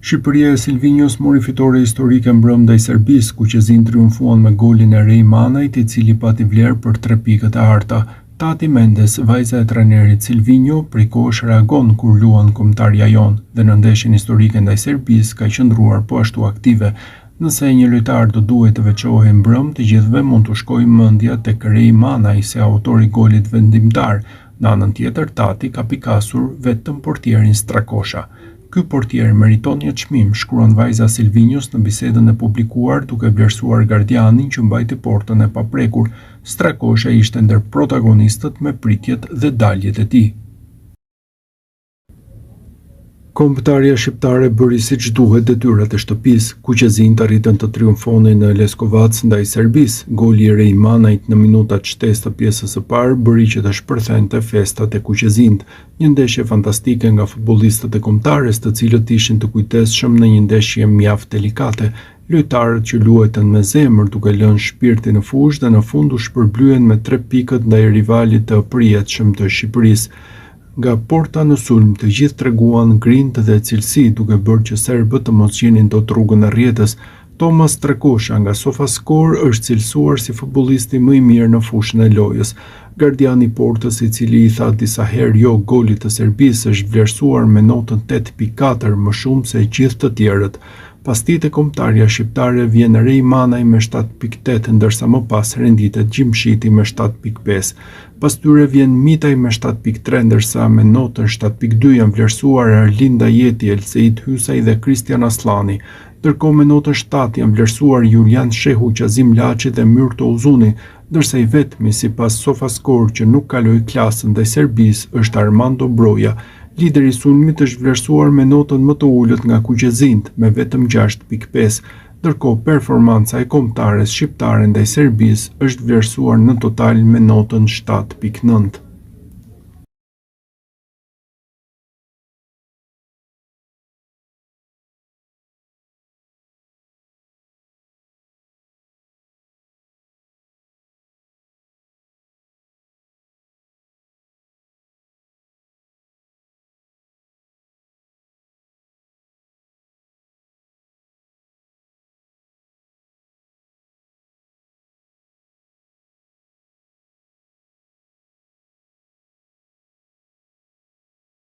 Shqipëria e Silvinjos mori fitore historike mbrëm ndaj Serbisë, ku qezin triumfuan me golin e Rej Manajt, i cili pati vlerë për 3 pikët e harta. Tati Mendes, vajza e trajnerit Silvinjo, prej kohësh reagon kur luan kombëtarja jon, dhe në ndeshjen historike ndaj Serbisë ka qëndruar po ashtu aktive. Nëse një lojtar do duhet të veçohej mbrëm, të gjithëve mund të shkojë mendja tek Rej Manaj si autori golit vendimtar. Në anën tjetër, Tati ka pikasur vetëm portierin Strakosha. Ky portier meriton një çmim, shkruan vajza Silvinjos në bisedën e publikuar duke vlerësuar gardianin që mbajti portën e paprekur. Strakosha ishte ndër protagonistët me pritjet dhe daljet e tij. Kombëtarja shqiptare bëri siç duhet detyrat e shtëpisë, ku qezinjtë arritën të triumfonin në Leskovac ndaj Serbisë. Goli i Rej Manajt në minutat shtesë të pjesës së parë bëri që të shpërthente festat e kuqezinjtë, një ndeshje fantastike nga futbollistët e kombëtares, të cilët ishin të kujtesshëm në një ndeshje mjaft delikate. Lojtarët që luajtën me zemër duke lënë shpirtin në fushë dhe në fund u shpërblyen me 3 pikët ndaj rivalit të përjetshëm të Shqipërisë. Nga porta në sulm të gjithë treguan grintë dhe cilësi, duke bërë që serbët të mos gjinin dot rrugën e rrjetës. Tomas Strakosha nga SofaScore është cilësuar si futbollisti më i mirë në fushën e lojës. Gardiani i portës, i cili i tha disa herë jo golit të Serbisë, është vlerësuar me notën 8.4, më shumë se gjithë të tjerët. Pasdite kombëtarja shqiptare vjen Rej Manaj me 7.8, ndërsa më pas renditet Gjimshiti me 7.5. Pas tyre vjen Mitaj me 7.3, ndërsa me notën 7.2 janë vlerësuar Erlinda Jeti, Elseid Hysaj dhe Kristian Aslani. Ndërkohë me notën 7 janë vlerësuar Julian Shehu, Qazim Laçi dhe Myrto Uzuni, ndërsa i vetmi sipas SofaScore që nuk kaloi klasën ndaj Serbisë është Armando Broja. Lideri i sulmit është vlerësuar me notën më të ulët nga kuqezinjtë me vetëm 6.5, ndërkohë performanca e kombëtares shqiptare ndaj Serbisë është vlerësuar në total me notën 7.9.